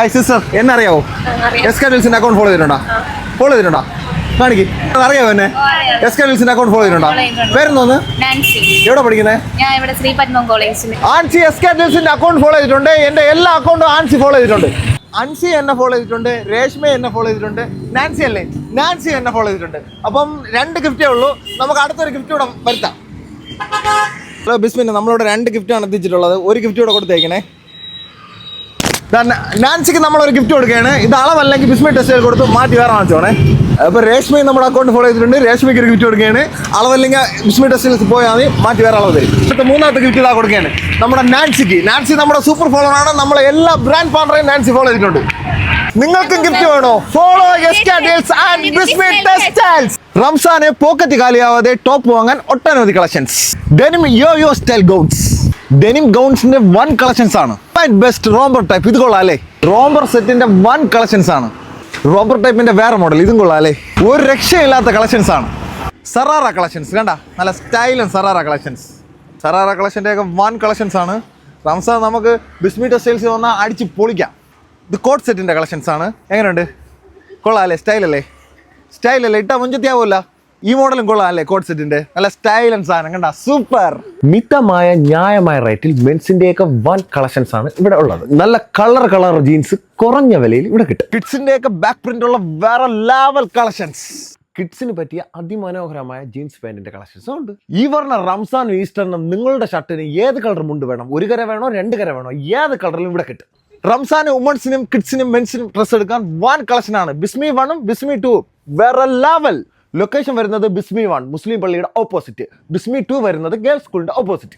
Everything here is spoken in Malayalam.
ഹായ് സിസ്റ്റർ, എന്നെ അറിയാവോ? എസ് കെ വിൽസിന്റെ അക്കൗണ്ട് ഫോളോ ചെയ്തിട്ടുണ്ടോ? ഫോളോ ചെയ്തിട്ടുണ്ടോ? കാണിക്ക്. അറിയാവോ എന്നെ? എസ് കെ വിൽസിന്റെ അക്കൗണ്ട് ഫോളോ ചെയ്തിട്ടുണ്ടോ? പേരെന്തോന്ന്? എവിടെ പഠിക്കുന്നത്? ആൻസി എസ് കെ വിൽസിന്റെ അക്കൗണ്ട് ഫോളോ ചെയ്തിട്ടുണ്ട്. എന്റെ എല്ലാ അക്കൗണ്ടും ആൻസി ഫോളോ ചെയ്തിട്ടുണ്ട്. അൻസി എന്നെ ഫോളോ ചെയ്തിട്ടുണ്ട്, രേഷ്മ എന്നെ ഫോളോ ചെയ്തിട്ടുണ്ട്, നാൻസി അല്ലേ, നാൻസി എന്നെ ഫോളോ ചെയ്തിട്ടുണ്ട്. അപ്പം 2 ഗിഫ്റ്റേ ഉള്ളൂ. നമുക്ക് അടുത്തൊരു ഗിഫ്റ്റ് കൂടെ വരുത്താം. ഹലോ ബിസ്മിന്, നമ്മളിവിടെ 2 ഗിഫ്റ്റാണ് എത്തിച്ചിട്ടുള്ളത്. ഒരു ഗിഫ്റ്റ് കൂടെ കൊടുത്തേക്കണേ. നാൻസിക്ക് നമ്മളൊരു ഗിഫ്റ്റ് കൊടുക്കുകയാണ്. ഇത് അളവല്ലെങ്കിൽ ബിസ്മി ടെസ്റ്റിൽ കൊടുത്ത് മാറ്റി വേറെ വാങ്ങിച്ചോണേ. അപ്പോൾ രേഷ്മയും നമ്മുടെ അക്കൗണ്ട് ഫോളോ ചെയ്തിട്ടുണ്ട്. രേഷ്മയ്ക്ക് ഒരു ഗിഫ്റ്റ് കൊടുക്കുകയാണ്. അളവല്ലെങ്കിൽ ബിസ്മി ടെസ്റ്റിൽ പോയാൽ മതി, മാറ്റി വേറെ അളവ് തരും. ഇപ്പോഴത്തെ 3ാമത്തെ ഗിഫ്റ്റ് ഇതാ കൊടുക്കുകയാണ് നമ്മുടെ നാൻസിക്ക്. നാൻസി നമ്മുടെ സൂപ്പർ ഫോളോവറാണ്. നമ്മളെ എല്ലാ ബ്രാൻഡ് പാർട്ണറേയും നാൻസി ഫോളോ ചെയ്തിട്ടുണ്ട്. നിങ്ങൾക്കും ഗിഫ്റ്റ് വേണോ? ഫോളോ റംസാനെ പോക്കറ്റ് കാലിയാവാതെ ടോപ്പ് വാങ്ങാൻ ഒട്ടനവധി കളക്ഷൻസ്. ഡെനിം യോ സ്റ്റൈൽ ഗൗൺസ്, ഡെനിം ഗൗൺസിന്റെ 1 കളക്ഷൻസ് ആണ്. ബെസ്റ്റ് റോംബർ ടൈപ്പ്, ഇത് കൊള്ളാം അല്ലേ? റോംബർ സെറ്റിന്റെ 1 കളക്ഷൻസ് ആണ്. റോംബർ ടൈപ്പിന്റെ വേറെ മോഡൽ, ഇതും കൊള്ളാം അല്ലേ? ഒരു രക്ഷയില്ലാത്ത കളക്ഷൻസ് ആണ്. സറാറ കളക്ഷൻസ് കണ്ട, നല്ല സ്റ്റൈലും സറാറ കളക്ഷൻസ്. സറാറ കളക്ഷൻ്റെ ഒക്കെ 1 കളക്ഷൻസ് ആണ്. റംസാൻ നമുക്ക് ബിസ്മി ടെക്സ്റ്റൈൽസ് വന്നാൽ അടിച്ച് പൊളിക്കാം. ഇത് കോട്ട് സെറ്റിന്റെ കളക്ഷൻസ് ആണ്. എങ്ങനെയുണ്ട്? കൊള്ളാം അല്ലേ? സ്റ്റൈലല്ലേ? സ്റ്റൈലല്ലേ? ഇട്ടാ മുഞ്ചത്തിയാവൂല്ല. ഈ മോഡലും കൊള്ളാം അല്ലേ? കോട്ട് സെറ്റിന്റെ നല്ല സ്റ്റൈലൻ സാധനം കണ്ട, സൂപ്പർ. മിതമായ ന്യായമായ റേറ്റിൽ മെൻസിന്റെയൊക്കെ 1 കളക്ഷൻസ് ആണ് ഇവിടെ ഉള്ളത്. നല്ല കളർ ജീൻസ് കുറഞ്ഞ വിലയിൽ ഇവിടെ കിട്ടും. കിഡ്സിന്റെ ഒക്കെ ബാക്ക് പ്രിന്റ് ഉള്ള വേറെ ലെവൽ കളക്ഷൻസ്. കിഡ്സിന് പറ്റിയ അതിമനോഹരമായ ജീൻസ് പാന്റിന്റെ കളക്ഷൻസും ഉണ്ട്. ഈ പറഞ്ഞ റംസാനും ഈസ്റ്ററിനും നിങ്ങളുടെ ഷർട്ടിന് ഏത് കളർ മുണ്ട് വേണം, 1 കര വേണോ 2 കര വേണോ, ഏത് കളറിലും ഇവിടെ കിട്ടും. റംസാന് വുമൺസിനും കിഡ്സിനും മെൻസിനും ഡ്രസ് എടുക്കാൻ 1 കളക്ഷൻ ആണ്. ബിസ്മി 1ഉം ബിസ്മി 2 വേറെ ലെവൽ. ലൊക്കേഷൻ വരുന്നത് ബിസ്മി 1 മുസ്ലിം പള്ളിയുടെ ഓപ്പോസിറ്റ്, ബിസ്മി 2 വരുന്നത് ഗേൾസ് സ്കൂളിന്റെ ഓപ്പോസിറ്റ്.